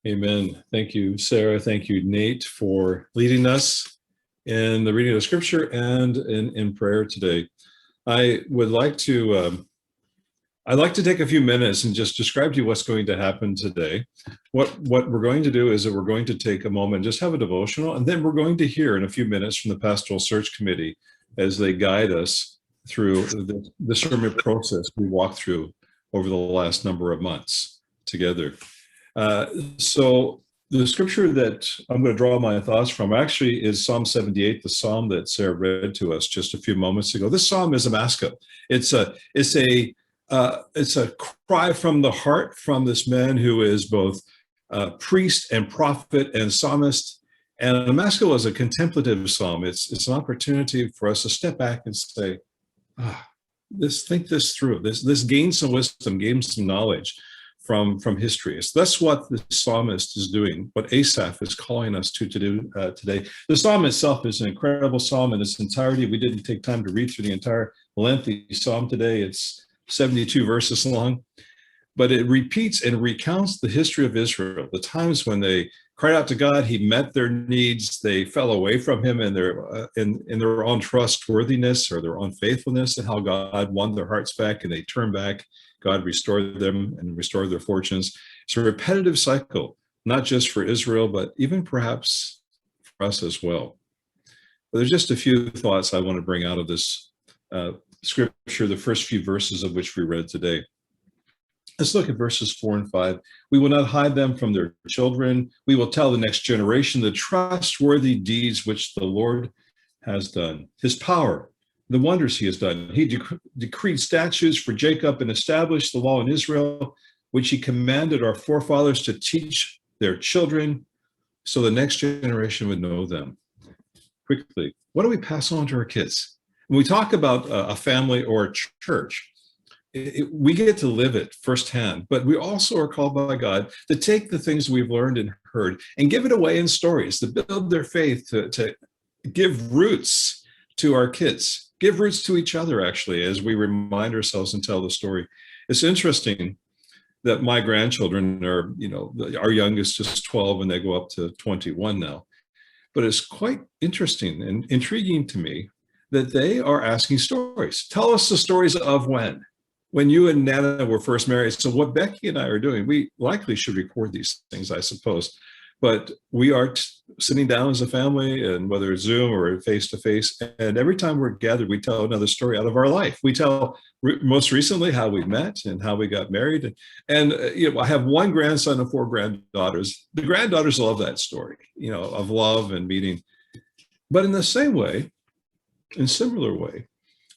Amen. Thank you, Sarah. Thank you, Nate, for leading us in the reading of Scripture and in prayer today. I would like to I'd like to take a few minutes and just describe to you what's going to happen today. What we're going to do is that we're going to take a moment, just have a devotional, and then we're going to hear in a few minutes from the Pastoral Search Committee as they guide us through the sermon process we walked through over the last number of months together. So the scripture that I'm going to draw my thoughts from actually is Psalm 78, the psalm that Sarah read to us just a few moments ago. This psalm is a maskil. It's a cry from the heart from this man who is both priest and prophet and psalmist. And a maskil is a contemplative psalm. It's an opportunity for us to step back and say, think this through. This gain some wisdom, gain some knowledge from history. So that's what the psalmist is doing, what Asaph is calling us to do today. The psalm itself is an incredible psalm in its entirety. We didn't take time to read through the entire lengthy psalm today. It's 72 verses long, but it repeats and recounts the history of Israel, the times when they cried out to God, he met their needs, they fell away from him in their own trustworthiness or their own faithfulness, and how God won their hearts back and they turned back. God restored them and restored their fortunes. It's a repetitive cycle, not just for Israel, but even perhaps for us as well. But there's just a few thoughts I want to bring out of this scripture, the first few verses of which we read today. Let's look at verses 4 and 5. We will not hide them from their children. We will tell the next generation the trustworthy deeds which the Lord has done, his power, the wonders he has done. He decreed statutes for Jacob and established the law in Israel, which he commanded our forefathers to teach their children so the next generation would know them. Quickly, what do we pass on to our kids? When we talk about a family or a church, we get to live it firsthand, but we also are called by God to take the things we've learned and heard and give it away in stories, to build their faith, to give roots to our kids, give roots to each other, actually, as we remind ourselves and tell the story. It's interesting that my grandchildren are, our youngest is 12 and they go up to 21 now. But it's quite interesting and intriguing to me that they are asking stories. Tell us the stories of when you and Nana were first married. So what Becky and I are doing, we likely should record these things, I suppose. But we are sitting down as a family, and whether it's Zoom or face-to-face, and every time we're gathered, we tell another story out of our life. We tell most recently how we met and how we got married. And I have one grandson and 4 granddaughters. The granddaughters love that story, of love and meeting. But in the same way, in similar way,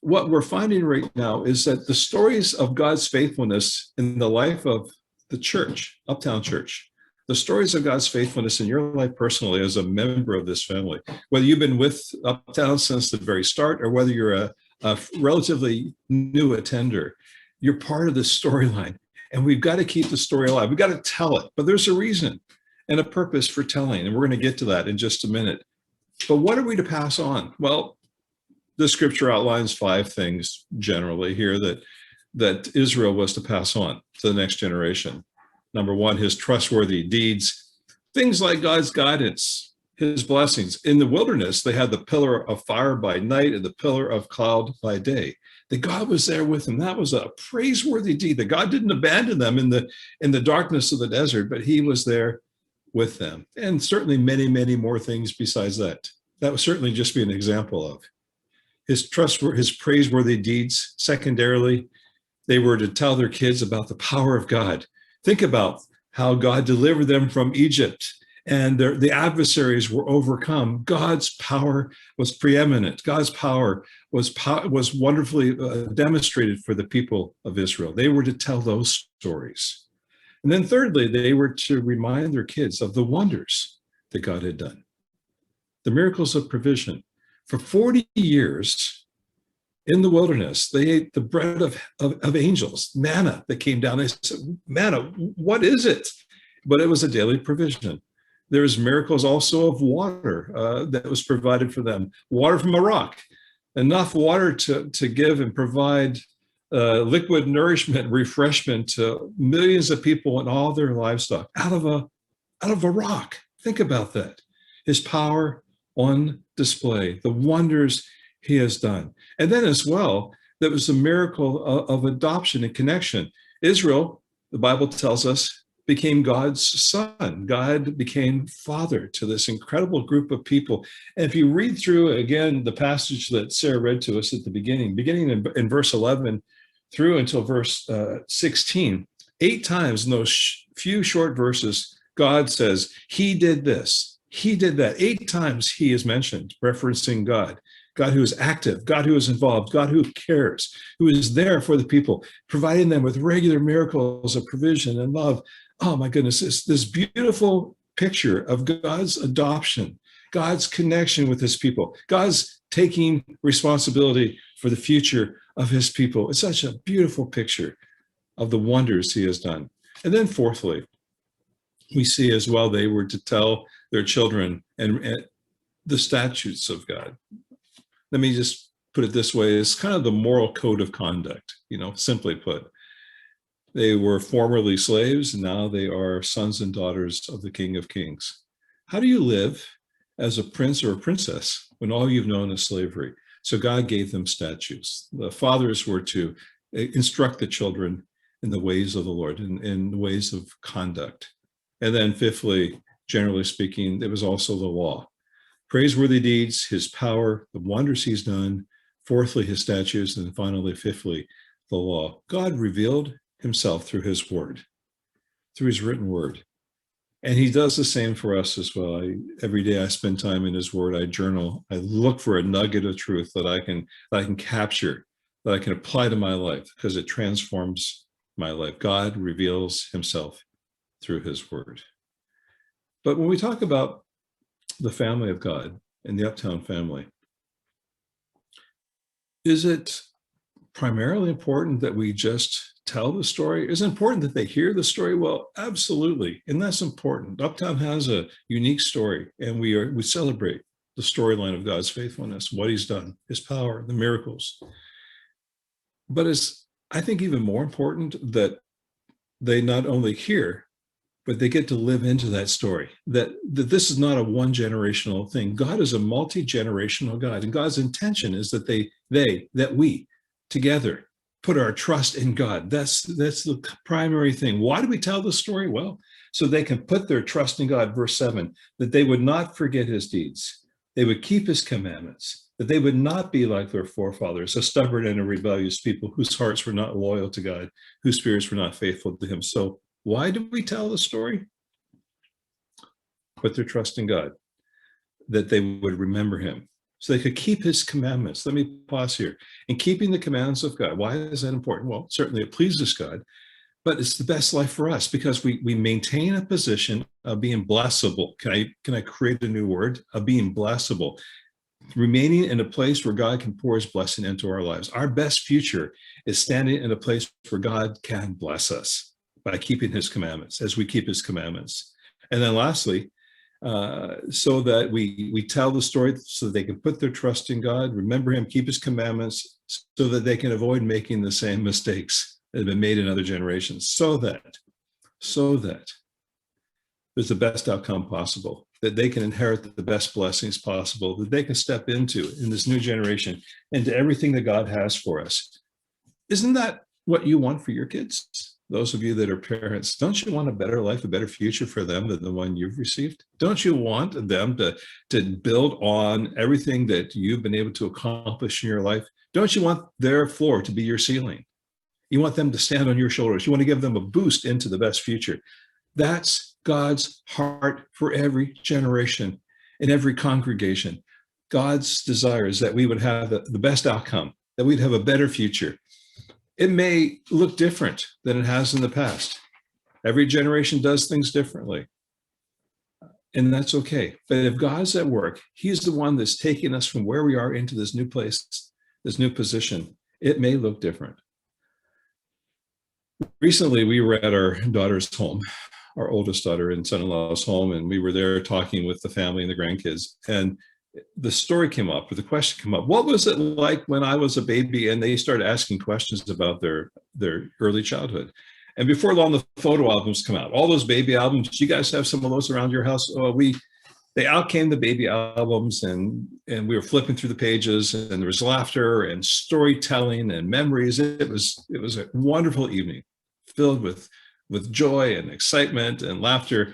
what we're finding right now is that the stories of God's faithfulness in the life of the church, Uptown Church, the stories of God's faithfulness in your life personally as a member of this family, whether you've been with Uptown since the very start or whether you're a relatively new attender, you're part of this storyline. And we've got to keep the story alive. We've got to tell it, but there's a reason and a purpose for telling. And we're going to get to that in just a minute. But what are we to pass on? Well, the scripture outlines 5 things generally here that Israel was to pass on to the next generation. Number 1, his trustworthy deeds, things like God's guidance, his blessings. In the wilderness, they had the pillar of fire by night and the pillar of cloud by day. That God was there with them. That was a praiseworthy deed. That God didn't abandon them in the darkness of the desert, but he was there with them. And certainly many, many more things besides that. That would certainly just be an example of his praiseworthy deeds. Secondarily, they were to tell their kids about the power of God. Think about how God delivered them from Egypt and the adversaries were overcome. God's power was preeminent. God's power was wonderfully demonstrated for the people of Israel. They were to tell those stories. And then thirdly, they were to remind their kids of the wonders that God had done, the miracles of provision. For 40 years in the wilderness, they ate the bread of angels, manna that came down. They said, manna, what is it? But it was a daily provision. There was miracles also of water that was provided for them. Water from a rock, enough water to give and provide liquid nourishment, refreshment to millions of people and all their livestock out of out of a rock. Think about that. His power on display, the wonders he has done. And then as well, there was a miracle of adoption and connection. Israel, the Bible tells us, became God's son. God became father to this incredible group of people. And if you read through, again, the passage that Sarah read to us at the beginning in verse 11 through until verse 16, 8 times in those few short verses, God says, he did this, he did that. 8 times he is mentioned, referencing God. God who is active, God who is involved, God who cares, who is there for the people, providing them with regular miracles of provision and love. Oh my goodness, it's this beautiful picture of God's adoption, God's connection with his people, God's taking responsibility for the future of his people. It's such a beautiful picture of the wonders he has done. And then fourthly, we see as well they were to tell their children and the statutes of God. Let me just put it this way, it's kind of the moral code of conduct, simply put. They were formerly slaves, and now they are sons and daughters of the King of Kings. How do you live as a prince or a princess when all you've known is slavery? So God gave them statutes. The fathers were to instruct the children in the ways of the Lord, in the ways of conduct. And then fifthly, generally speaking, there was also the law. Praiseworthy deeds, his power, the wonders he's done. Fourthly, his statutes. And then finally, fifthly, the law. God revealed himself through his word, through his written word. And he does the same for us as well. Every day I spend time in his word, I journal, I look for a nugget of truth that I can capture, that I can apply to my life, because it transforms my life. God reveals himself through his word. But when we talk about the family of God and the Uptown family, is it primarily important that we just tell the story? Is it important that they hear the story? Well, absolutely. And that's important. Uptown has a unique story, and we celebrate the storyline of God's faithfulness, what he's done, his power, the miracles. But it's, I think, even more important that they not only hear, but they get to live into that story, that this is not a one generational thing. God is a multi-generational God, and God's intention is that we together put our trust in God. That's the primary thing. Why do we tell the story? Well, so they can put their trust in God. Verse 7, that they would not forget his deeds. They would keep his commandments, that they would not be like their forefathers, a stubborn and a rebellious people whose hearts were not loyal to God, whose spirits were not faithful to him. So why do we tell the story? Put their trust in God, that they would remember him, so they could keep his commandments. Let me pause here. In keeping the commandments of God, why is that important? Well, certainly it pleases God, but it's the best life for us because we maintain a position of being blessable. Can I create a new word? Of being blessable, remaining in a place where God can pour his blessing into our lives. Our best future is standing in a place where God can bless us by keeping his commandments, as we keep his commandments. And then lastly, so that we tell the story so that they can put their trust in God, remember him, keep his commandments, so that they can avoid making the same mistakes that have been made in other generations, so that there's the best outcome possible, that they can inherit the best blessings possible, that they can step into in this new generation, into everything that God has for us. Isn't that what you want for your kids? Those of you that are parents, don't you want a better life, a better future for them than the one you've received? Don't you want them to build on everything that you've been able to accomplish in your life? Don't you want their floor to be your ceiling? You want them to stand on your shoulders. You want to give them a boost into the best future. That's God's heart for every generation in every congregation. God's desire is that we would have the best outcome, that we'd have a better future. It may look different than it has in the past. Every generation does things differently, and that's okay. But if God's at work, he's the one that's taking us from where we are into this new place, this new position. It may look different. Recently, we were at our daughter's home, our oldest daughter and son-in-law's home, and we were there talking with the family and the grandkids. And the story came up, or the question came up, what was it like when I was a baby? And they started asking questions about their early childhood. And before long, the photo albums come out. All those baby albums. You guys have some of those around your house? Oh, they out came the baby albums, and we were flipping through the pages, and there was laughter and storytelling and memories. It was a wonderful evening, filled with joy and excitement and laughter.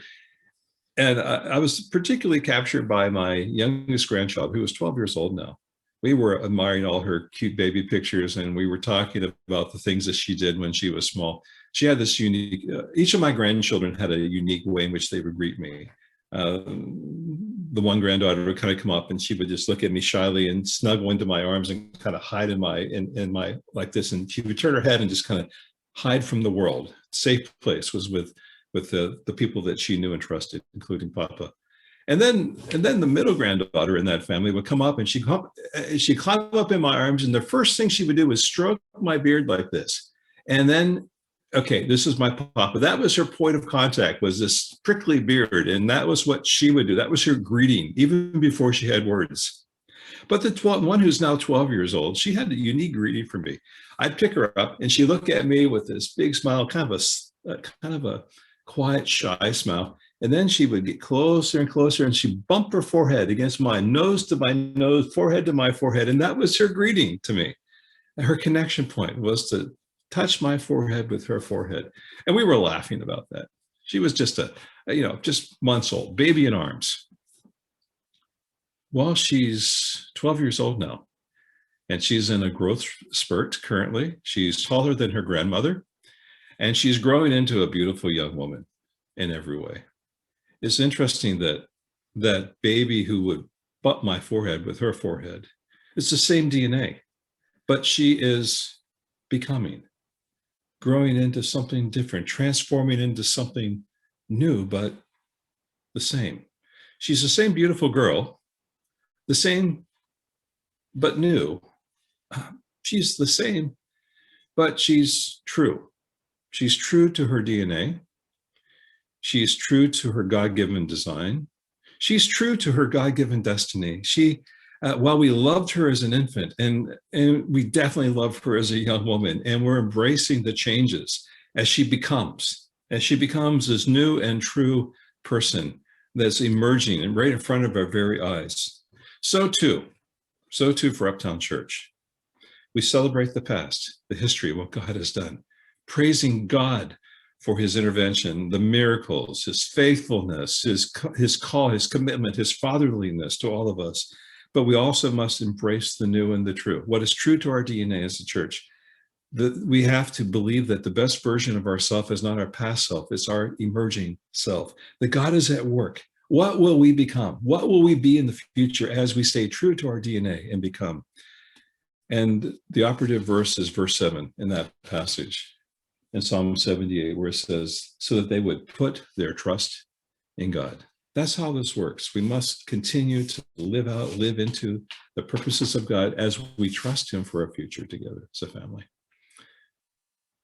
And I was particularly captured by my youngest grandchild, who was 12 years old now. We were admiring all her cute baby pictures, and we were talking about the things that she did when she was small. She had this unique, each of my grandchildren had a unique way in which they would greet me. The one granddaughter would kind of come up and she would just look at me shyly and snuggle into my arms and kind of hide in my like this, and she would turn her head and just kind of hide from the world. Safe place was with the people that she knew and trusted, including Papa. And then the middle granddaughter in that family would come up and she'd climb up in my arms, and the first thing she would do was stroke my beard like this. And then, okay, this is my Papa. That was her point of contact, was this prickly beard. And that was what she would do. That was her greeting, even before she had words. But the one who's now 12 years old, she had a unique greeting for me. I'd pick her up and she'd look at me with this big smile, kind of a quiet, shy smile. And then she would get closer and closer, and she'd bump her forehead against mine, nose to my nose, forehead to my forehead. And that was her greeting to me. And her connection point was to touch my forehead with her forehead. And we were laughing about that. She was just just months old, baby in arms. Well, she's 12 years old now, and she's in a growth spurt currently. She's taller than her grandmother, and she's growing into a beautiful young woman in every way. It's interesting that that baby who would butt my forehead with her forehead, it's the same DNA, but she is becoming, growing into something different, transforming into something new, but the same. She's the same beautiful girl, the same, but new. She's the same, but she's true. She's true to her DNA. She's true to her God-given design. She's true to her God-given destiny. While we loved her as an infant, and we definitely love her as a young woman, and we're embracing the changes as she becomes this new and true person that's emerging and right in front of our very eyes. So too for Uptown Church. We celebrate the past, the history, what God has done, praising God for his intervention, the miracles, his faithfulness, his call, his commitment, his fatherliness to all of us. But we also must embrace the new and the true. What is true to our DNA as a church, that we have to believe that the best version of ourself is not our past self, it's our emerging self, that God is at work. What will we become? What will we be in the future as we stay true to our DNA and become? And the operative verse is verse 7 in that passage in Psalm 78, where it says, so that they would put their trust in God. That's how this works. We must continue to live into the purposes of God as we trust him for a future together as a family.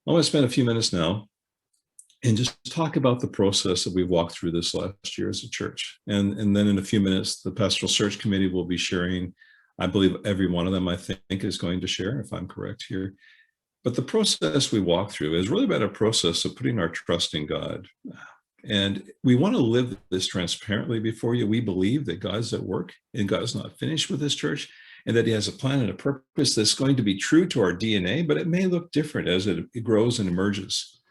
I want to spend a few minutes now and just talk about the process that we've walked through this last year as a church. And then in a few minutes, the Pastoral Search Committee will be sharing. I believe every one of them, I think, is going to share, if I'm correct here. But the process we walk through is really about a process of putting our trust in God. And we want to live this transparently before you. We believe that God's at work and God's not finished with this church, and that he has a plan and a purpose that's going to be true to our DNA, but it may look different as it grows and emerges.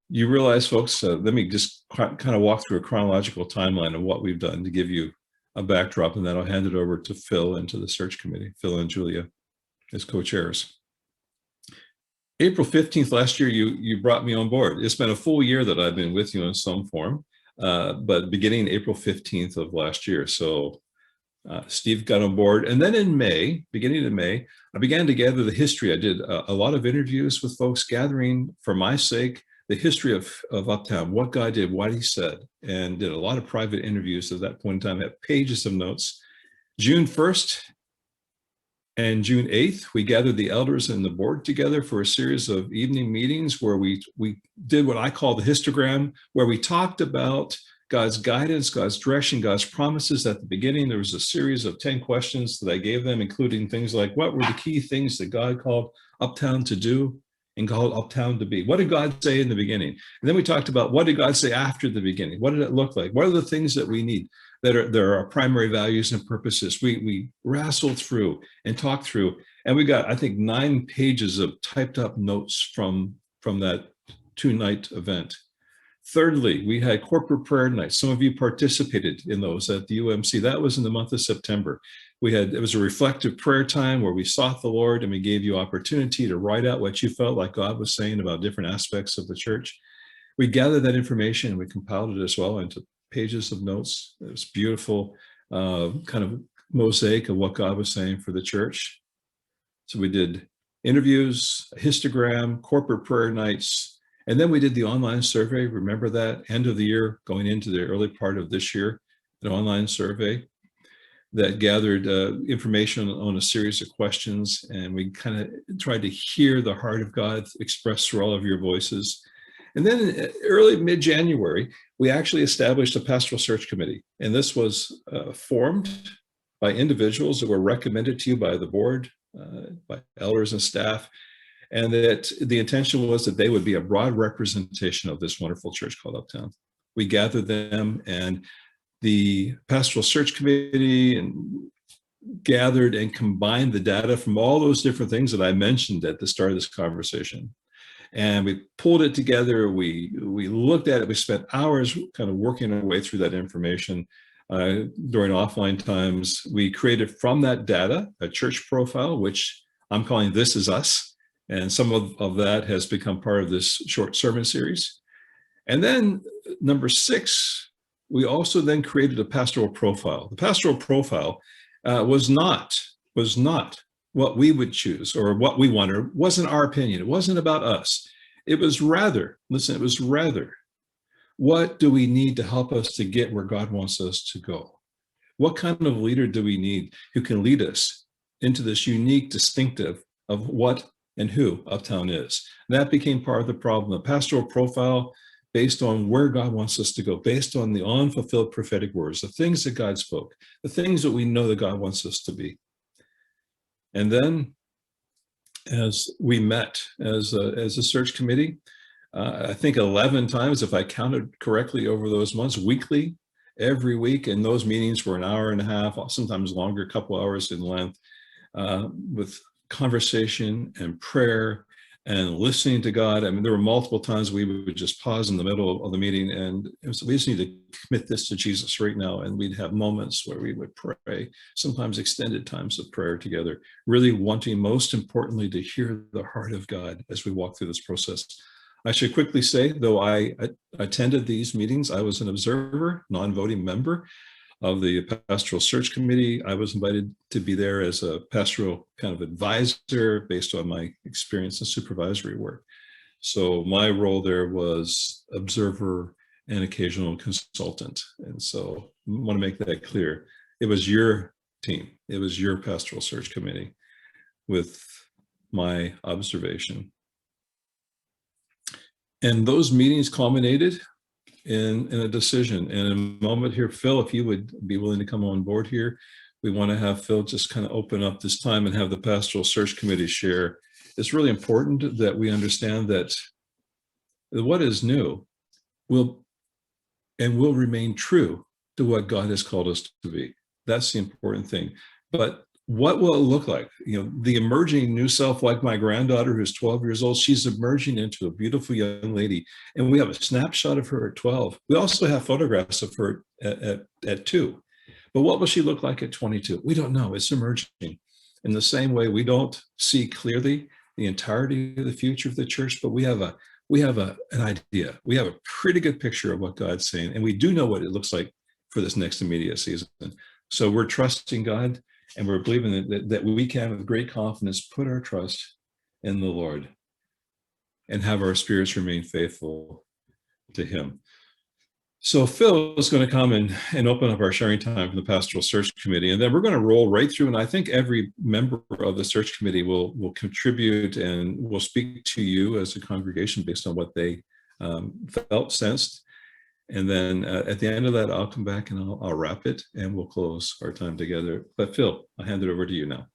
You realize, folks, let me just kind of walk through a chronological timeline of what we've done to give you a backdrop, and then I'll hand it over to Phil and to the search committee, Phil and Julia as co-chairs. April 15th last year, you brought me on board. It's been a full year that I've been with you in some form, but beginning April 15th of last year. So Steve got on board. And then in May, beginning of May, I began to gather the history. I did a lot of interviews with folks, gathering for my sake the history of Uptown, what God did, what he said, and did a lot of private interviews at that point in time, had pages of notes. June 1st, and June 8th, we gathered the elders and the board together for a series of evening meetings where we did what I call the histogram, where we talked about God's guidance, God's direction, God's promises. At the beginning, there was a series of 10 questions that I gave them, including things like, what were the key things that God called Uptown to do and called Uptown to be. What did God say in the beginning? And then we talked about what did God say after the beginning? What did it look like? What are the things that we need that are our primary values and purposes? We wrestled through and talked through, and we got, I think, 9 pages of typed up notes from that 2-night event. Thirdly, we had corporate prayer nights. Some of you participated in those at the UMC. That was in the month of September. It was a reflective prayer time where we sought the Lord and we gave you opportunity to write out what you felt like God was saying about different aspects of the church. We gathered that information and we compiled it as well into pages of notes. It was beautiful, kind of mosaic of what God was saying for the church. So we did interviews, a histogram, corporate prayer nights, and then we did the online survey. Remember that? End of the year, going into the early part of this year, an online survey that gathered information on a series of questions. And we kind of tried to hear the heart of God expressed through all of your voices. And then early mid-January, we actually established a pastoral search committee. And this was formed by individuals that were recommended to you by the board, by elders and staff. And that the intention was that they would be a broad representation of this wonderful church called Uptown. We gathered them, and the Pastoral Search Committee and gathered and combined the data from all those different things that I mentioned at the start of this conversation. And we pulled it together, we looked at it, we spent hours kind of working our way through that information during offline times. We created from that data a church profile, which I'm calling This Is Us. And some of that has become part of this short sermon series. And then number 6, we also then created a pastoral profile. The pastoral profile was not what we would choose or what we wanted. Wasn't our opinion. It wasn't about us. It was rather, what do we need to help us to get where God wants us to go? What kind of leader do we need who can lead us into this unique, distinctive of what and who Uptown is? And that became part of the problem. The pastoral profile based on where God wants us to go, based on the unfulfilled prophetic words, the things that God spoke, the things that we know that God wants us to be. And then as we met as a search committee, I think 11 times, if I counted correctly over those months, weekly, every week, and those meetings were an hour and a half, sometimes longer, a couple hours in length, with conversation and prayer and listening to God. I mean, there were multiple times we would just pause in the middle of the meeting and we just need to commit this to Jesus right now. And we'd have moments where we would pray, sometimes extended times of prayer together, really wanting most importantly to hear the heart of God as we walk through this process. I should quickly say, though I attended these meetings, I was an observer, non-voting member of the Pastoral Search Committee. I was invited to be there as a pastoral kind of advisor based on my experience in supervisory work. So my role there was observer and occasional consultant. And so I want to make that clear. It was your team. It was your Pastoral Search Committee with my observation. And those meetings culminated in a decision. And in a moment here, Phil, if you would be willing to come on board here, we want to have Phil just kind of open up this time and have the Pastoral Search Committee share. It's really important that we understand that what is new will remain true to what God has called us to be. That's the important thing. But what will it look like? You know, the emerging new self, like my granddaughter who's 12 years old, she's emerging into a beautiful young lady. And we have a snapshot of her at 12. We also have photographs of her at 2. But what will she look like at 22? We don't know. It's emerging. In the same way, we don't see clearly the entirety of the future of the church, but we have an idea. We have a pretty good picture of what God's saying. And we do know what it looks like for this next immediate season. So we're trusting God. And we're believing that we can, with great confidence, put our trust in the Lord and have our spirits remain faithful to Him. So Phil is going to come and open up our sharing time for the Pastoral Search Committee. And then we're going to roll right through. And I think every member of the search committee will contribute and will speak to you as a congregation based on what they felt, sensed. And then at the end of that, I'll come back and I'll wrap it and we'll close our time together. But Phil, I'll hand it over to you now.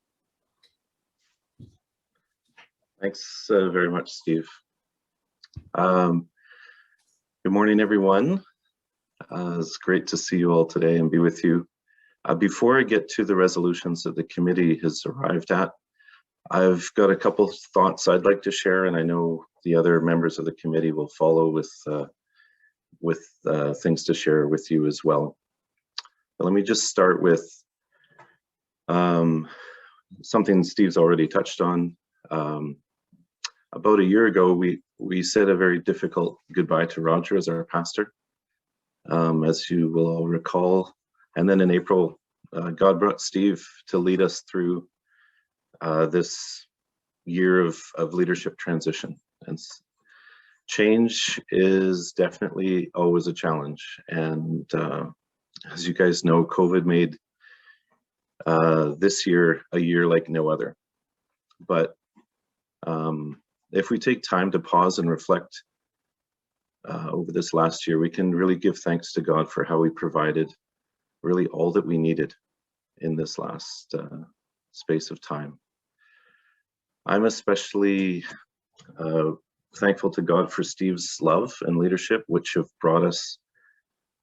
Thanks very much, Steve. Good morning, everyone. It's great to see you all today and be with you. Before I get to the resolutions that the committee has arrived at, I've got a couple thoughts I'd like to share, and I know the other members of the committee will follow with things to share with you as well. But let me just start with something Steve's already touched on. About a year ago, we said a very difficult goodbye to Roger as our pastor, as you will all recall. And then in April, God brought Steve to lead us through this year of leadership transition. And change is definitely always a challenge. And as you guys know, COVID made this year a year like no other. But if we take time to pause and reflect over this last year, we can really give thanks to God for how He provided really all that we needed in this last space of time. I'm especially thankful to God for Steve's love and leadership, which have brought us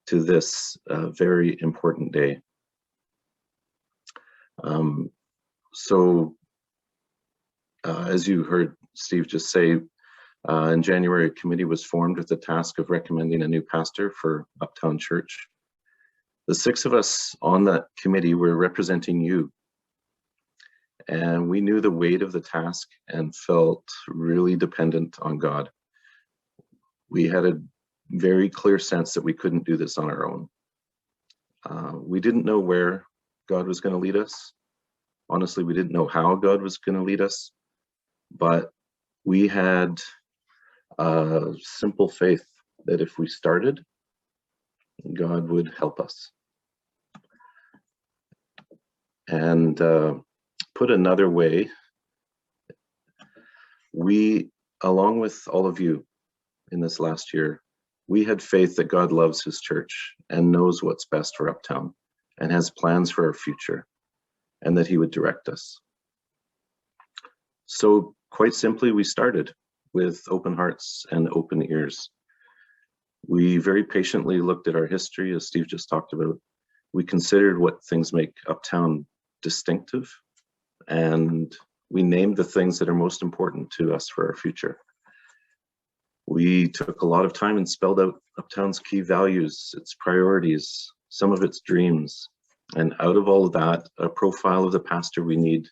to this very important day. As you heard Steve just say, in January, a committee was formed with the task of recommending a new pastor for Uptown Church. The 6 of us on that committee were representing you, and we knew the weight of the task and felt really dependent on God. We had a very clear sense that we couldn't do this on our own. We didn't know where God was going to lead us. Honestly, we didn't know how God was going to lead us, but we had a simple faith that if we started, God would help us. And put another way, we, along with all of you in this last year, we had faith that God loves His church and knows what's best for Uptown and has plans for our future, and that He would direct us. So quite simply, we started with open hearts and open ears. We very patiently looked at our history, as Steve just talked about. We considered what things make Uptown distinctive, and we named the things that are most important to us for our future. We took a lot of time and spelled out Uptown's key values, its priorities, some of its dreams, and out of all of that, a profile of the pastor we need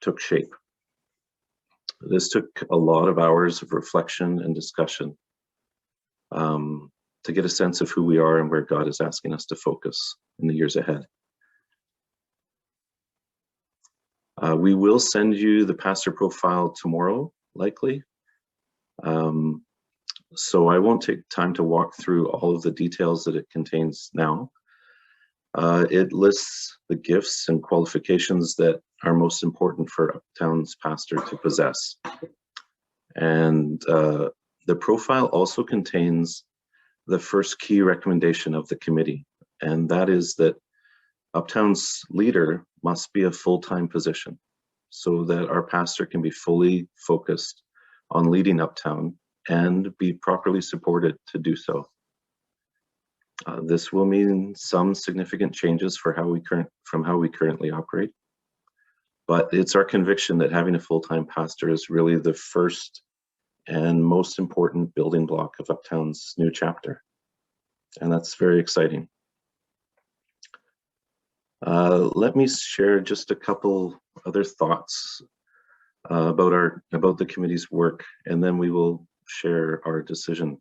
took shape. This took a lot of hours of reflection and discussion to get a sense of who we are and where God is asking us to focus in the years ahead. We will send you the pastor profile tomorrow, likely. So I won't take time to walk through all of the details that it contains now. It lists the gifts and qualifications that are most important for Uptown's pastor to possess. And the profile also contains the first key recommendation of the committee, and that is that Uptown's leader must be a full-time position so that our pastor can be fully focused on leading Uptown and be properly supported to do so. This will mean some significant changes from how we currently operate, but it's our conviction that having a full-time pastor is really the first and most important building block of Uptown's new chapter, and that's very exciting. Let me share just a couple other thoughts about the committee's work, and then we will share our decision.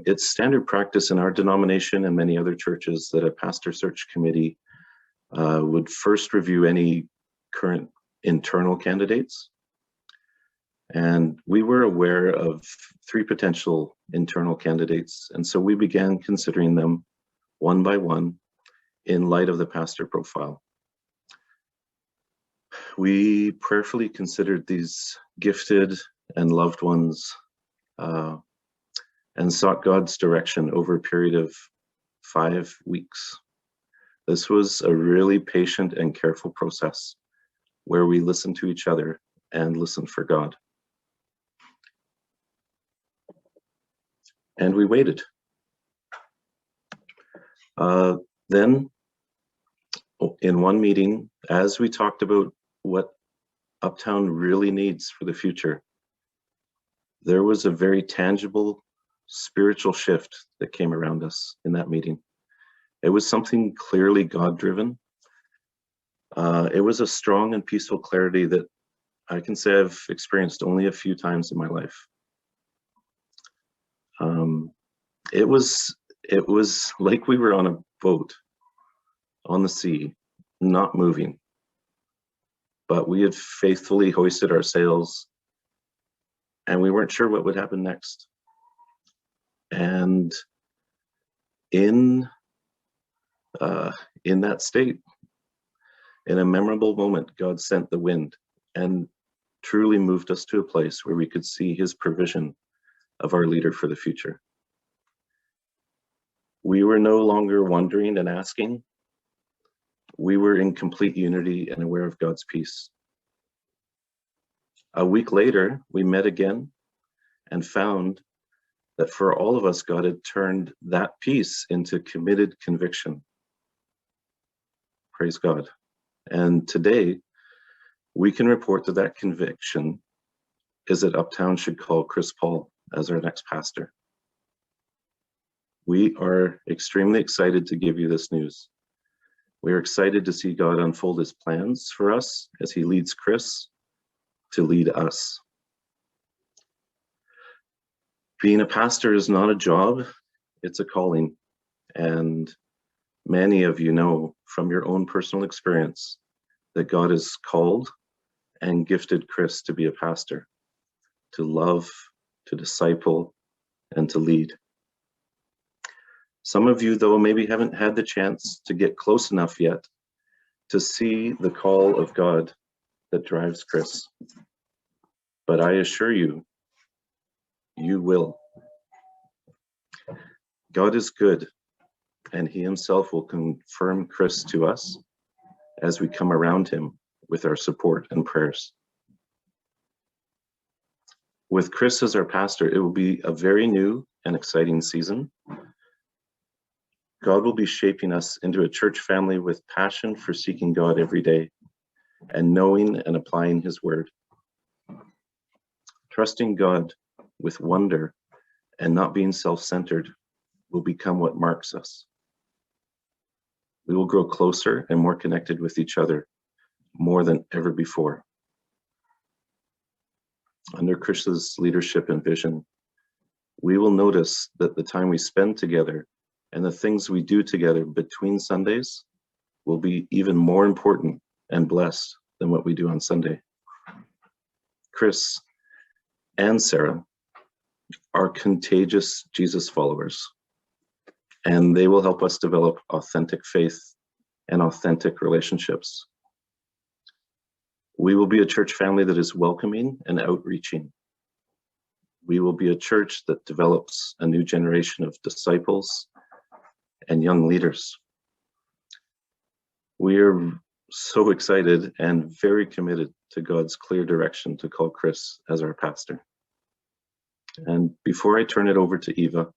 It's standard practice in our denomination and many other churches that a pastor search committee would first review any current internal candidates. And we were aware of 3 potential internal candidates, and so we began considering them one by one in light of the pastor profile. We prayerfully considered these gifted and loved ones and sought God's direction over a period of 5 weeks. This was a really patient and careful process, where we listen to each other and listen for God. And we waited. Then, in one meeting, as we talked about what Uptown really needs for the future, there was a very tangible spiritual shift that came around us in that meeting. It was something clearly God-driven. It was a strong and peaceful clarity that I can say I've experienced only a few times in my life. It was like we were on a boat on the sea, not moving, but we had faithfully hoisted our sails and we weren't sure what would happen next. And in that state, in a memorable moment, God sent the wind and truly moved us to a place where we could see his provision of our leader for the future. We were no longer wondering and asking. We were in complete unity and aware of God's peace. A week later, we met again and found that for all of us, God had turned that peace into committed conviction. Praise God. And today, we can report that that conviction is that Uptown should call Chris Paul as our next pastor. We are extremely excited to give you this news. We are excited to see God unfold his plans for us as he leads Chris to lead us. Being a pastor is not a job, it's a calling. And many of you know from your own personal experience that God has called and gifted Chris to be a pastor, to love, to disciple, and to lead. Some of you, though, maybe haven't had the chance to get close enough yet to see the call of God that drives Chris. But I assure you, you will. God is good, and he himself will confirm Chris to us as we come around him with our support and prayers. With Chris as our pastor, it will be a very new and exciting season. God will be shaping us into a church family with passion for seeking God every day and knowing and applying his word. Trusting God with wonder and not being self-centered will become what marks us. We will grow closer and more connected with each other more than ever before. Under Chris's leadership and vision, we will notice that the time we spend together and the things we do together between Sundays will be even more important and blessed than what we do on Sunday. Chris and Sarah are contagious Jesus followers, and they will help us develop authentic faith and authentic relationships. We will be a church family that is welcoming and outreaching. We will be a church that develops a new generation of disciples and young leaders. We are so excited and very committed to God's clear direction to call Chris as our pastor. And before I turn it over to Eva,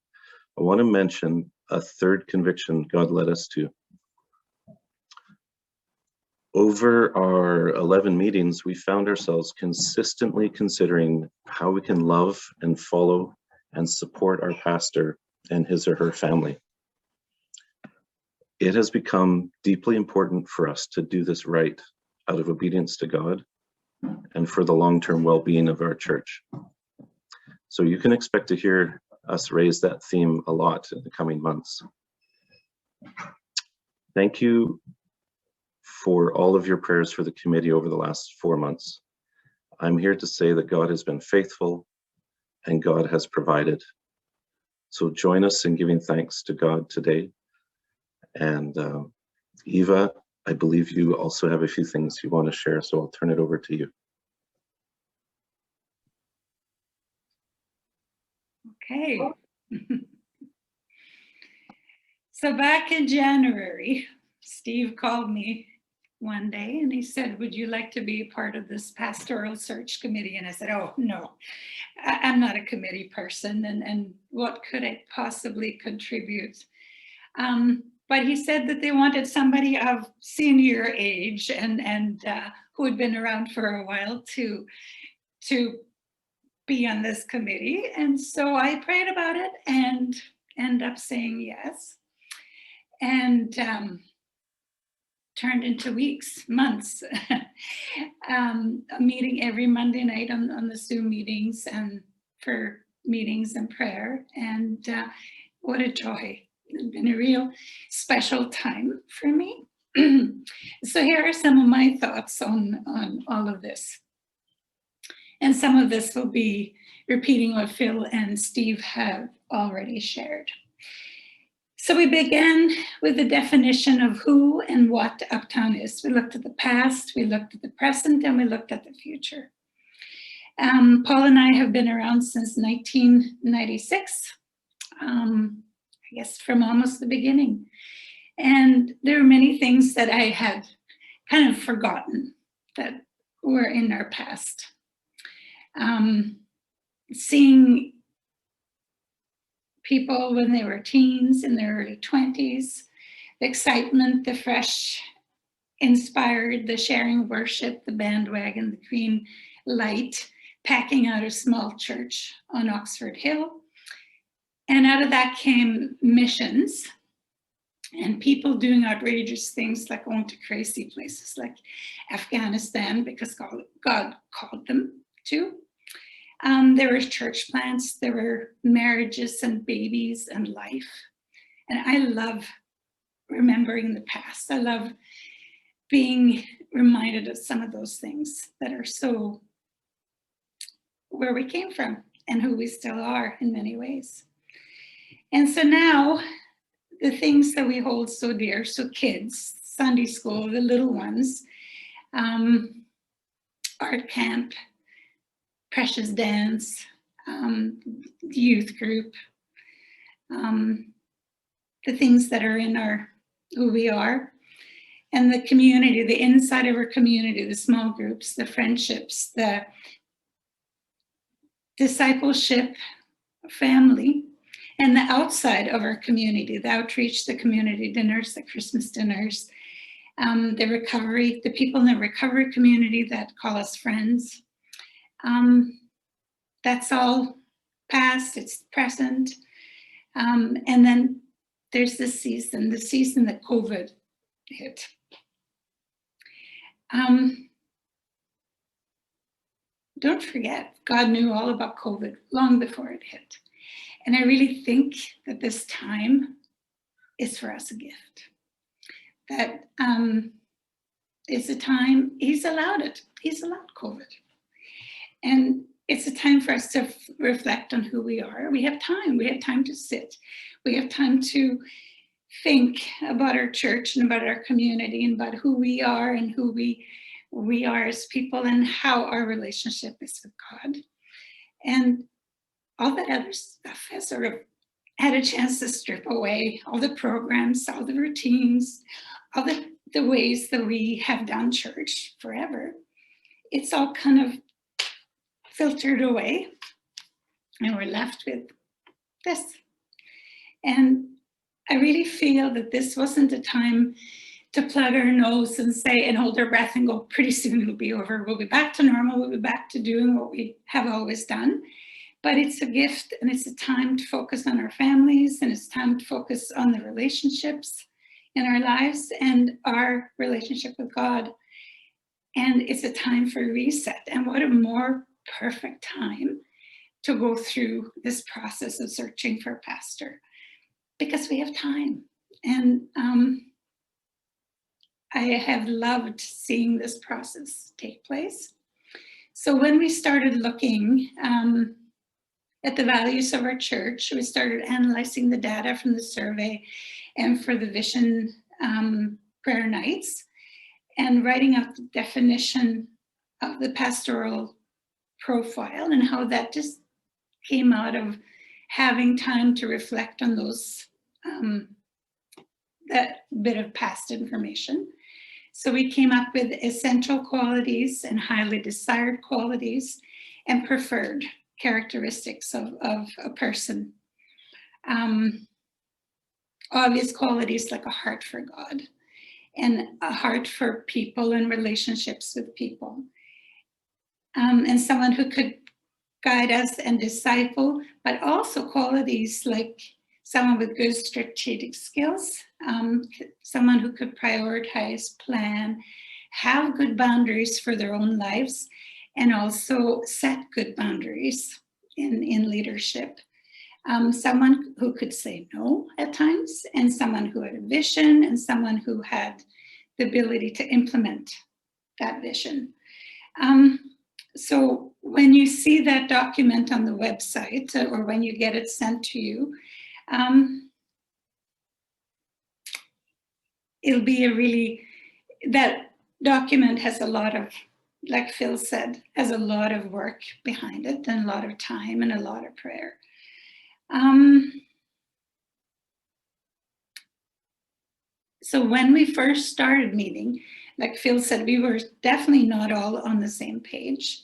I want to mention a third conviction God led us to. Over our 11 meetings, we found ourselves consistently considering how we can love and follow and support our pastor and his or her family. It has become deeply important for us to do this right out of obedience to God and for the long-term well-being of our church. So you can expect to hear us raise that theme a lot in the coming months. Thank you for all of your prayers for the committee over the last 4 months. I'm here to say that God has been faithful and God has provided. So join us in giving thanks to God today. And Eva, I believe you also have a few things you want to share, so I'll turn it over to you. Okay. So back in January, Steve called me one day, and he said, would you like to be part of this pastoral search committee? And I said, oh, no, I'm not a committee person, and what could I possibly contribute? But he said that they wanted somebody of senior age and who had been around for a while to be on this committee. And so I prayed about it and ended up saying yes. And turned into weeks, months, a meeting every Monday night on the Zoom meetings and for meetings and prayer. And what a joy. It's been a real special time for me. So here are some of my thoughts on all of this. And some of this will be repeating what Phil and Steve have already shared. So we began with the definition of who and what Uptown is. We looked at the past, we looked at the present, and we looked at the future. Paul and I have been around since 1996, I guess from almost the beginning. And there are many things that I had kind of forgotten that were in our past. Seeing people when they were teens, in their early 20s, the excitement, the fresh, inspired, the sharing worship, the bandwagon, the green light, packing out a small church on Oxford Hill. And out of that came missions and people doing outrageous things like going to crazy places like Afghanistan because God called them to. There were church plants, there were marriages and babies and life. And I love remembering the past. I love being reminded of some of those things that are so where we came from and who we still are in many ways. And so now the things that we hold so dear, so kids, Sunday school, the little ones, art camp, Precious Dance, youth group, the things that are in our, who we are, and the community, the inside of our community, the small groups, the friendships, the discipleship, family, and the outside of our community, the outreach, the community dinners, the Christmas dinners, the recovery, the people in the recovery community that call us friends. That's all past, it's present. And then there's the season that COVID hit. Don't forget, God knew all about COVID long before it hit. And I really think that this time is for us a gift. That it's a time, He's allowed it. He's allowed COVID. And it's a time for us to reflect on who we are. We have time to sit. We have time to think about our church and about our community and about who we are and who we are as people and how our relationship is with God. And all that other stuff has sort of had a chance to strip away, all the programs, all the routines, all the ways that we have done church forever. It's all kind of filtered away and we're left with this. And I really feel that this wasn't a time to plug our nose and say and hold our breath and go, pretty soon it'll be over. We'll be back to normal. We'll be back to doing what we have always done. But it's a gift and it's a time to focus on our families and it's time to focus on the relationships in our lives and our relationship with God. And it's a time for reset. And what a more perfect time to go through this process of searching for a pastor because we have time. And I have loved seeing this process take place. So when we started looking at the values of our church, we started analyzing the data from the survey and for the vision prayer nights and writing out the definition of the pastoral profile and how that just came out of having time to reflect on those, that bit of past information. So we came up with essential qualities and highly desired qualities and preferred characteristics of a person. Obvious qualities like a heart for God and a heart for people and relationships with people. And someone who could guide us and disciple, but also qualities like someone with good strategic skills, someone who could prioritize, plan, have good boundaries for their own lives, and also set good boundaries in leadership. Someone who could say no at times, and someone who had a vision, and someone who had the ability to implement that vision. So when you see that document on the website, or when you get it sent to you, it'll be that document has a lot of, like Phil said, has a lot of work behind it, and a lot of time and a lot of prayer. So when we first started meeting, like Phil said, we were definitely not all on the same page.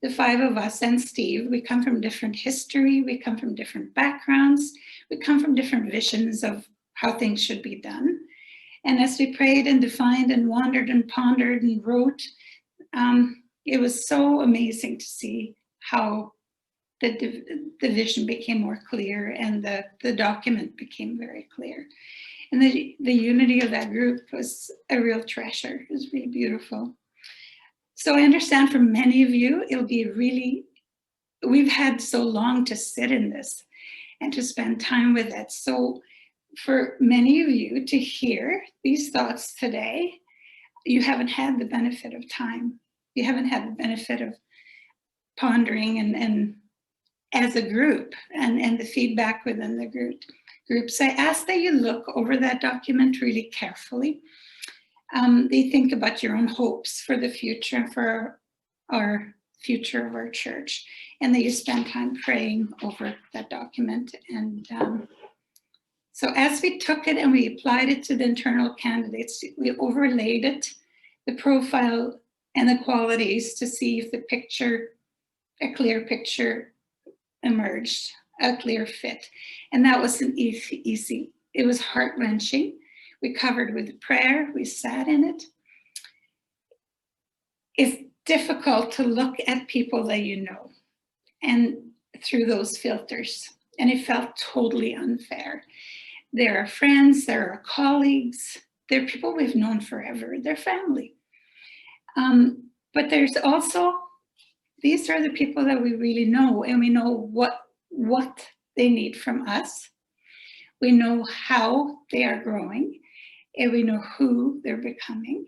The five of us and Steve, we come from different history, we come from different backgrounds, we come from different visions of how things should be done. And as we prayed and defined and wandered and pondered and wrote, it was so amazing to see how the vision became more clear and the document became very clear. And the unity of that group was a real treasure. It was really beautiful. So I understand for many of you, it'll be we've had so long to sit in this and to spend time with it. So for many of you to hear these thoughts today, you haven't had the benefit of time. You haven't had the benefit of pondering and as a group and the feedback within the group. So I ask that you look over that document really carefully. They think about your own hopes for the future and for our future of our church, and that you spend time praying over that document. And so as we took it and we applied it to the internal candidates, we overlaid it, the profile and the qualities, to see if a clear picture emerged, a clear fit. And that wasn't easy. It was heart-wrenching. We covered with prayer, we sat in it. It's difficult to look at people that you know and through those filters. And it felt totally unfair. There are friends, there are colleagues, there are people we've known forever, they're family. But there's also, these are the people that we really know, and we know what they need from us. We know how they are growing, and we know who they're becoming.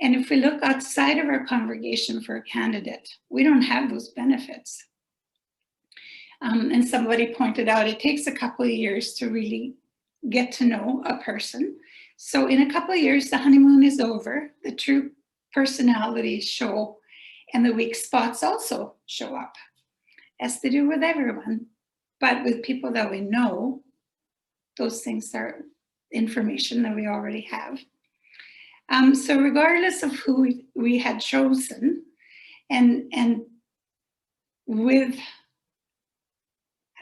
And if we look outside of our congregation for a candidate, we don't have those benefits. And somebody pointed out it takes a couple of years to really get to know a person. So in a couple of years, the honeymoon is over, the true personalities show, and the weak spots also show up, as they do with everyone. But with people that we know, those things are information that we already have. So regardless of who we had chosen, and with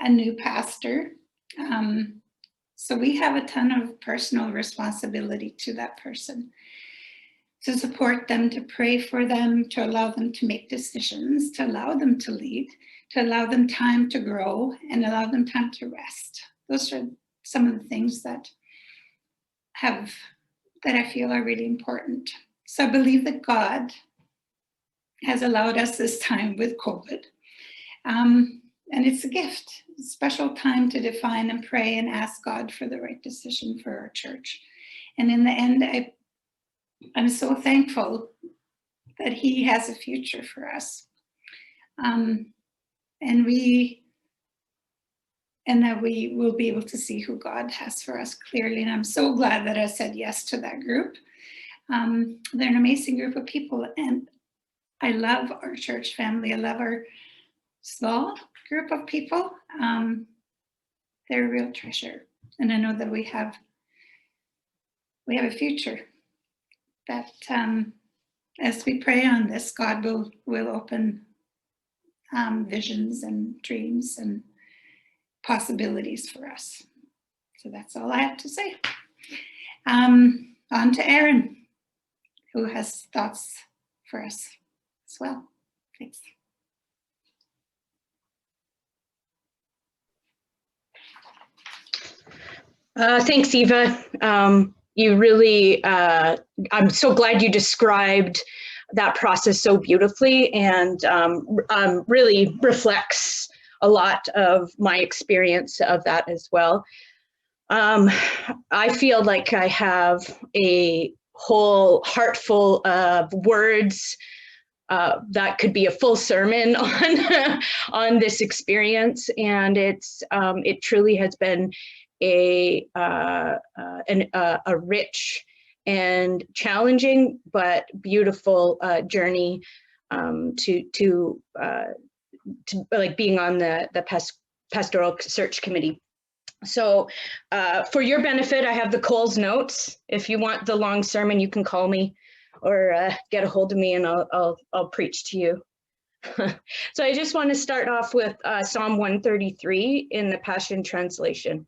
a new pastor, so we have a ton of personal responsibility to that person, to support them, to pray for them, to allow them to make decisions, to allow them to lead, to allow them time to grow, and allow them time to rest. Those are some of the things that I feel are really important. So I believe that God has allowed us this time with COVID. And it's a gift, a special time to define and pray and ask God for the right decision for our church. And in the end, I'm so thankful that He has a future for us. And that we will be able to see who God has for us clearly. And I'm so glad that I said yes to that group. They're an amazing group of people, and I love our church family. I love our small group of people. They're a real treasure. And I know that we have a future that as we pray on this, God will open visions and dreams and possibilities for us. So that's all I have to say. On to Aaron, who has thoughts for us as well. Thanks. Thanks, Eva. You really, I'm so glad you described that process so beautifully, and really reflects a lot of my experience of that as well. I feel like I have a whole heart full of words that could be a full sermon on this experience, and it truly has been a rich and challenging but beautiful journey to like being on the Pastoral Search Committee. So for your benefit, I have the Coles notes. If you want the long sermon, you can call me or get a hold of me, and I'll preach to you. So I just want to start off with Psalm 133 in the Passion Translation.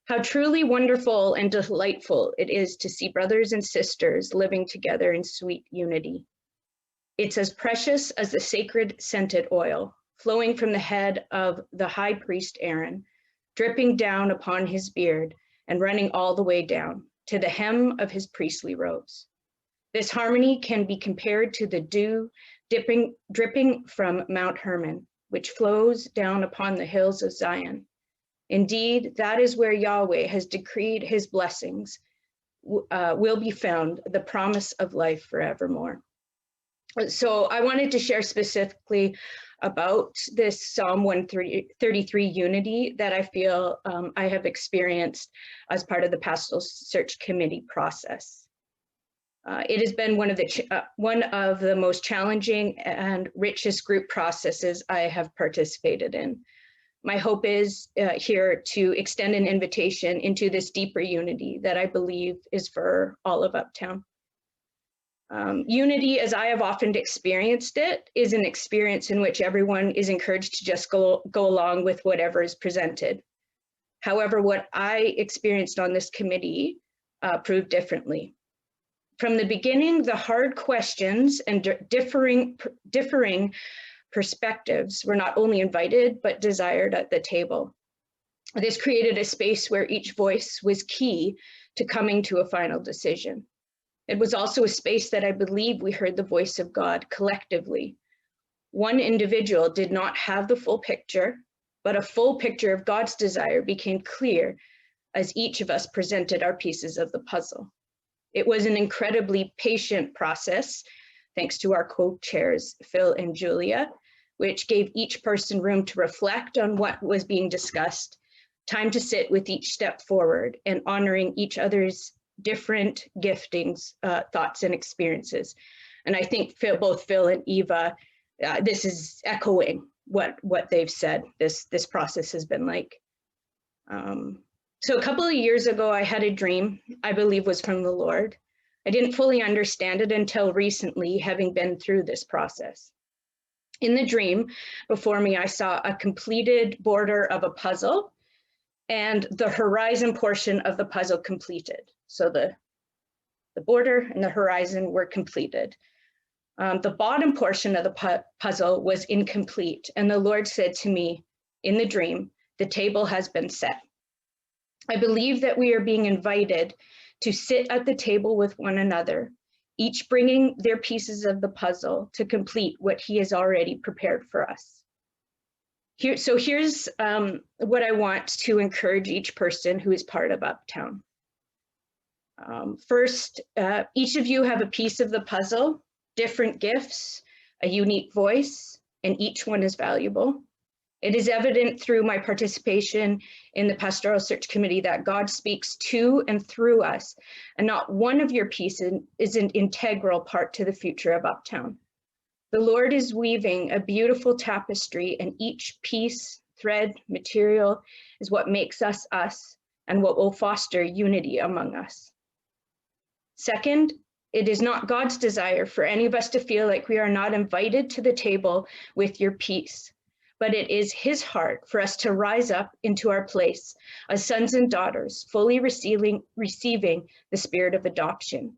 How truly wonderful and delightful it is to see brothers and sisters living together in sweet unity. It's as precious as the sacred scented oil flowing from the head of the high priest Aaron, dripping down upon his beard and running all the way down to the hem of his priestly robes. This harmony can be compared to the dew dripping from Mount Hermon, which flows down upon the hills of Zion. Indeed, that is where Yahweh has decreed his blessings will be found, the promise of life forevermore. So I wanted to share specifically about this Psalm 133 unity that I feel I have experienced as part of the Pastoral Search Committee process. It has been one of the most challenging and richest group processes I have participated in. My hope is here to extend an invitation into this deeper unity that I believe is for all of Uptown. Unity, as I have often experienced it, is an experience in which everyone is encouraged to just go along with whatever is presented. However, what I experienced on this committee proved differently. From the beginning, the hard questions and differing perspectives were not only invited, but desired at the table. This created a space where each voice was key to coming to a final decision. It was also a space that I believe we heard the voice of God collectively. One individual did not have the full picture, but a full picture of God's desire became clear as each of us presented our pieces of the puzzle. It was an incredibly patient process, thanks to our co-chairs, Phil and Julia, which gave each person room to reflect on what was being discussed, time to sit with each step forward, and honoring each other's different giftings, thoughts, and experiences. And I think both Phil and Eva, this is echoing what they've said, this process has been like. So a couple of years ago, I had a dream I believe was from the Lord. I didn't fully understand it until recently, having been through this process. In the dream, before me, I saw a completed border of a puzzle and the horizon portion of the puzzle completed. So the border and the horizon were completed. The bottom portion of the puzzle was incomplete, and the Lord said to me in the dream, the table has been set. I believe that we are being invited to sit at the table with one another, each bringing their pieces of the puzzle to complete what he has already prepared for us. Here's what I want to encourage each person who is part of Uptown. First, each of you have a piece of the puzzle, different gifts, a unique voice, and each one is valuable. It is evident through my participation in the Pastoral Search Committee that God speaks to and through us, and not one of your pieces is an integral part to the future of Uptown. The Lord is weaving a beautiful tapestry, and each piece, thread, material is what makes us us and what will foster unity among us. Second, It is not God's desire for any of us to feel like we are not invited to the table with your peace, but it is his heart for us to rise up into our place as sons and daughters, fully receiving the spirit of adoption.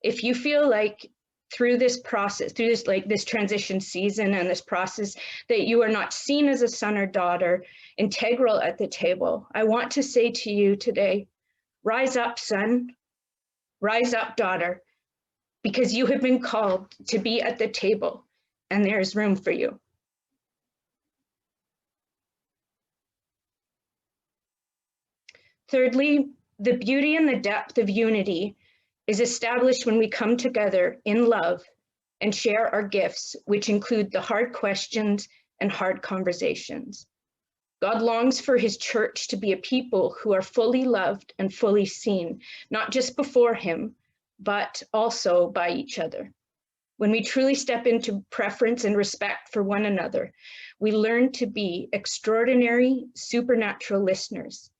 If you feel like through this process, through this transition season and this process, that you are not seen as a son or daughter, integral at the table, I want to say to you today, rise up, son, rise up, daughter, because you have been called to be at the table and there's room for you. Thirdly, the beauty and the depth of unity is established when we come together in love and share our gifts, which include the hard questions and hard conversations. God longs for his church to be a people who are fully loved and fully seen, not just before him, but also by each other. When we truly step into preference and respect for one another, we learn to be extraordinary, supernatural listeners,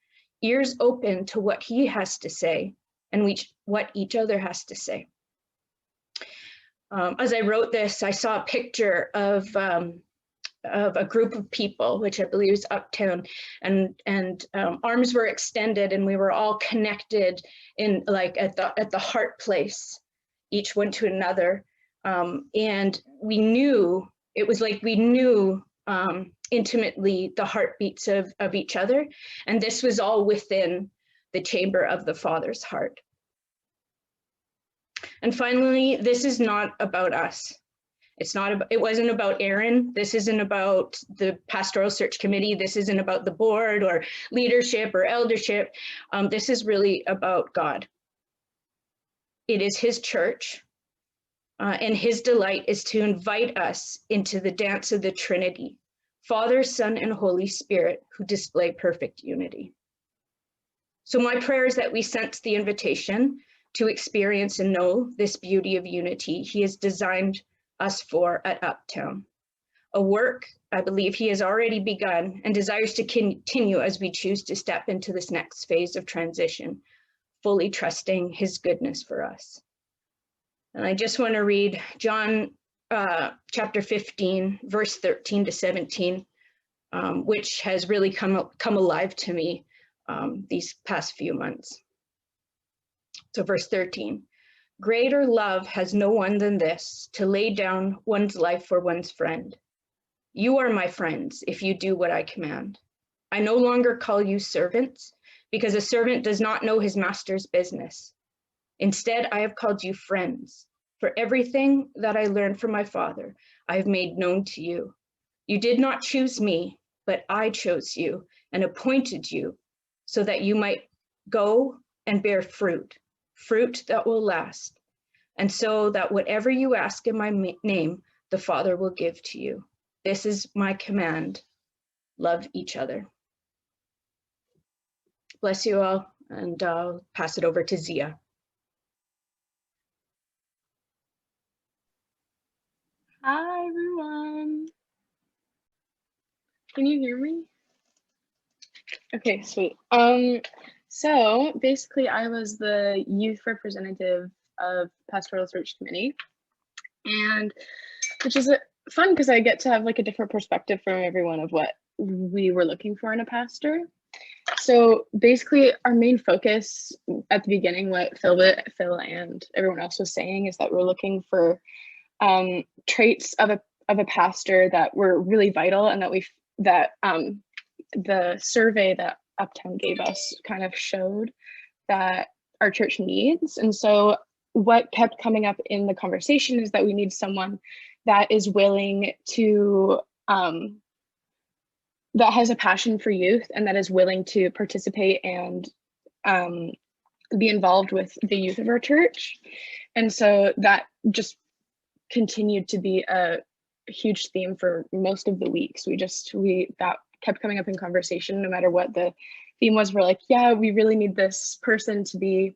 ears open to what he has to say and what each other has to say. As I wrote this, I saw a picture of a group of people, which I believe is Uptown, and arms were extended, and we were all connected in like at the heart place, each one to another, and we knew it was like we knew intimately the heartbeats of each other, and this was all within the chamber of the Father's heart. And finally, this is not about us. It wasn't about Aaron. This isn't about the Pastoral Search Committee. This isn't about the board or leadership or eldership. This is really about God. It is his church, and his delight is to invite us into the dance of the Trinity, Father, Son, and Holy Spirit, who display perfect unity. So my prayer is that we sense the invitation to experience and know this beauty of unity he has designed us for at Uptown, a work I believe he has already begun and desires to continue as we choose to step into this next phase of transition, fully trusting his goodness for us. And I just want to read John chapter 15, verse 13 to 17, which has really come alive to me these past few months. So verse 13. Greater love has no one than this, to lay down one's life for one's friend. You are my friends if you do what I command. I no longer call you servants, because a servant does not know his master's business. Instead, I have called you friends, for everything that I learned from my Father, I have made known to you. You did not choose me, but I chose you and appointed you so that you might go and bear fruit that will last, and so that whatever you ask in my name, the Father will give to you. This is my command. Love each other. Bless you all, and I'll pass it over to Zia. Hi, everyone. Can you hear me? Okay, sweet. So basically I was the youth representative of Pastoral Search Committee, and which is fun because I get to have like a different perspective from everyone of what we were looking for in a pastor. So basically our main focus at the beginning, what Phil and everyone else was saying, is that we're looking for traits of a pastor that were really vital, and that the survey that Uptown gave us kind of showed that our church needs. And so what kept coming up in the conversation is that we need someone that is willing to that has a passion for youth and that is willing to participate and be involved with the youth of our church. And so that just continued to be a huge theme for most of the weeks. That kept coming up in conversation no matter what the theme was. We're like, yeah, we really need this person to be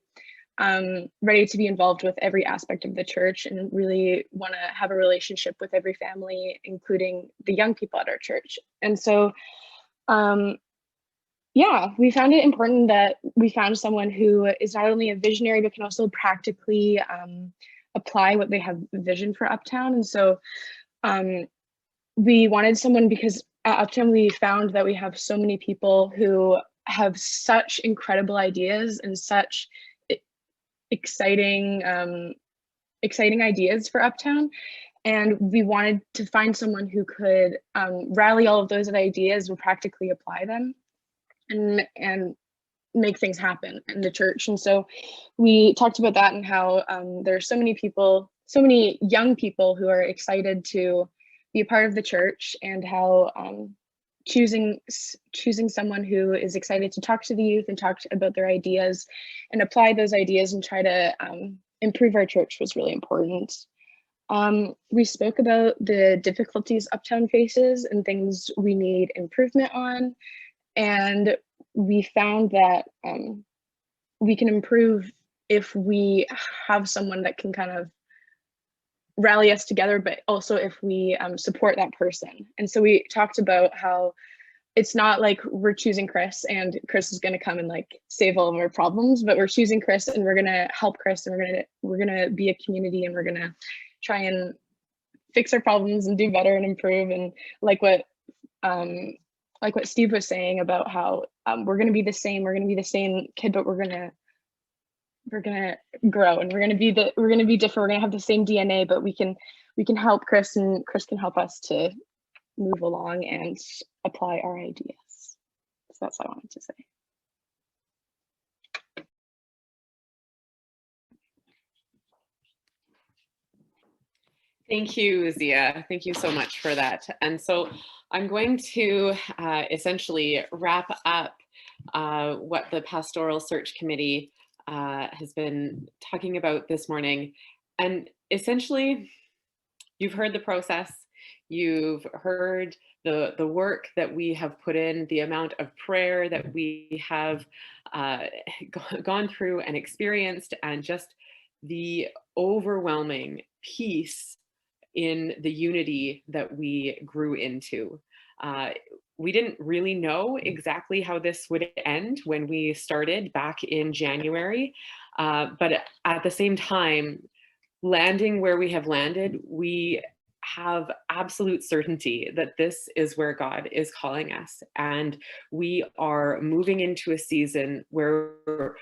ready to be involved with every aspect of the church and really want to have a relationship with every family, including the young people at our church. And so yeah, we found it important that we found someone who is not only a visionary, but can also practically apply what they have vision for Uptown. And so we wanted someone because at Uptown, we found that we have so many people who have such incredible ideas and such exciting ideas for Uptown. And we wanted to find someone who could rally all of those ideas and practically apply them and make things happen in the church. And so we talked about that and how there are so many people, so many young people who are excited to be a part of the church, and how choosing someone who is excited to talk to the youth and about their ideas and apply those ideas and try to improve our church was really important. We spoke about the difficulties Uptown faces and things we need improvement on. And we found that we can improve if we have someone that can kind of rally us together, but also if we support that person. And so we talked about how it's not like we're choosing Chris and Chris is going to come and like save all of our problems, but we're choosing Chris and we're going to help Chris, and we're going to be a community, and we're going to try and fix our problems and do better and improve. And like what Steve was saying about how we're going to be the same kid, but we're going to grow, and we're going to be different. We're going to have the same DNA, but we can help Chris, and Chris can help us to move along and apply our ideas. So that's what I wanted to say. Thank you, Zia. Thank you so much for that. And so I'm going to essentially wrap up what the Pastoral Search Committee has been talking about this morning. And essentially, you've heard the process. You've heard the work that we have put in, the amount of prayer that we have gone through and experienced, and just the overwhelming peace in the unity that we grew into. We didn't really know exactly how this would end when we started back in January, but at the same time, landing where we have landed, we have absolute certainty that this is where God is calling us. And we are moving into a season where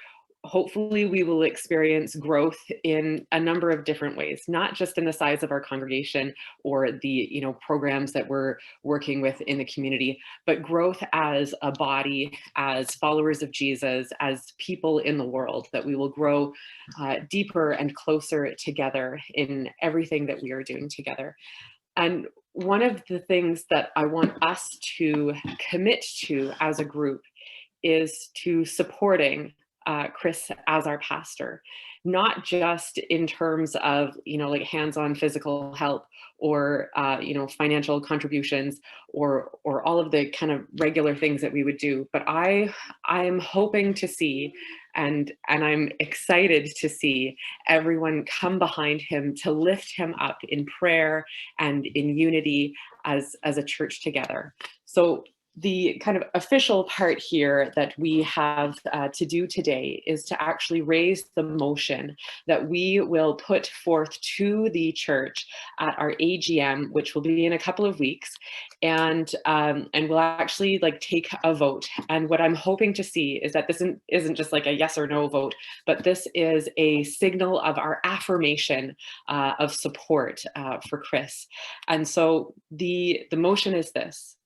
hopefully we will experience growth in a number of different ways, not just in the size of our congregation or the programs that we're working with in the community, but growth as a body, as followers of Jesus, as people in the world, that we will grow deeper and closer together in everything that we are doing together. And one of the things that I want us to commit to as a group is to supporting Chris as our pastor, not just in terms of, like hands-on physical help or, financial contributions or all of the kind of regular things that we would do. But I'm hoping to see, and I'm excited to see everyone come behind him to lift him up in prayer and in unity as a church together. So the kind of official part here that we have to do today is to actually raise the motion that we will put forth to the church at our AGM, which will be in a couple of weeks, and we'll actually take a vote. And what I'm hoping to see is that this isn't just like a yes or no vote, but this is a signal of our affirmation of support for Chris. And so the motion is this: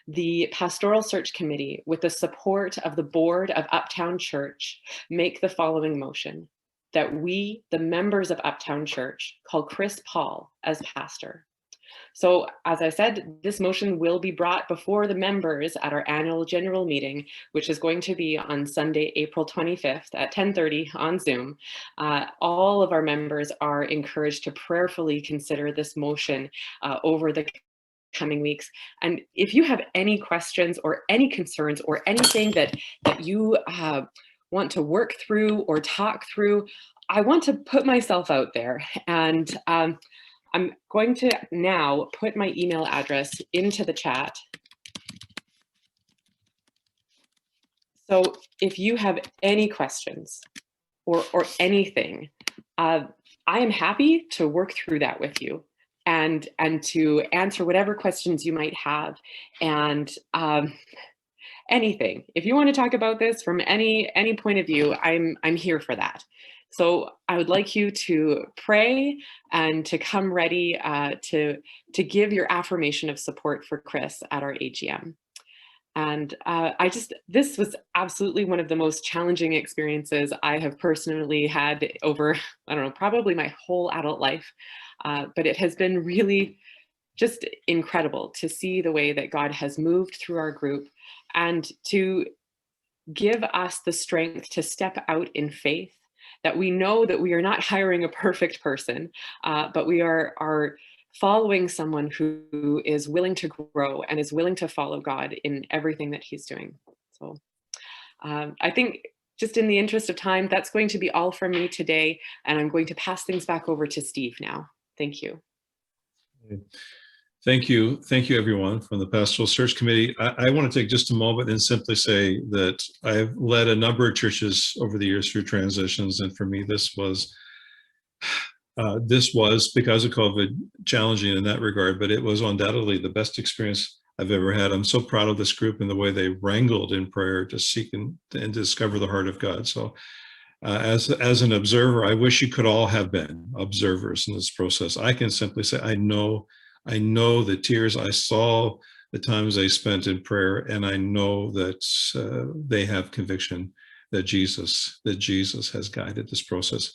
the Pastoral Search Committee, with the support of the Board of Uptown Church, make the following motion: that we, the members of Uptown Church, call Chris Paul as pastor. So, as I said, this motion will be brought before the members at our annual general meeting, which is going to be on Sunday, April 25th at 10:30 on Zoom. All of our members are encouraged to prayerfully consider this motion over the coming weeks. And if you have any questions or any concerns or anything that you want to work through or talk through, I want to put myself out there. And I'm going to now put my email address into the chat. So if you have any questions or anything, I am happy to work through that with you and to answer whatever questions you might have. And anything, if you want to talk about this from any point of view, I'm here for that. So I would like you to pray and to come ready to give your affirmation of support for Chris at our AGM. And this was absolutely one of the most challenging experiences I have personally had over, I don't know, probably my whole adult life. But it has been really just incredible to see the way that God has moved through our group and to give us the strength to step out in faith, that we know that we are not hiring a perfect person, but we are following someone who is willing to grow and is willing to follow God in everything that he's doing. So I think just in the interest of time, that's going to be all from me today. And I'm going to pass things back over to Steve now. Thank you. Thank you. Thank you, everyone from the Pastoral Search Committee. I want to take just a moment and simply say that I've led a number of churches over the years through transitions. And for me, this was because of COVID challenging in that regard, but it was undoubtedly the best experience I've ever had. I'm so proud of this group and the way they wrangled in prayer to seek and discover the heart of God. So as an observer, I wish you could all have been observers in this process. I can simply say, I know the tears, I saw the times they spent in prayer, and I know that they have conviction that Jesus has guided this process.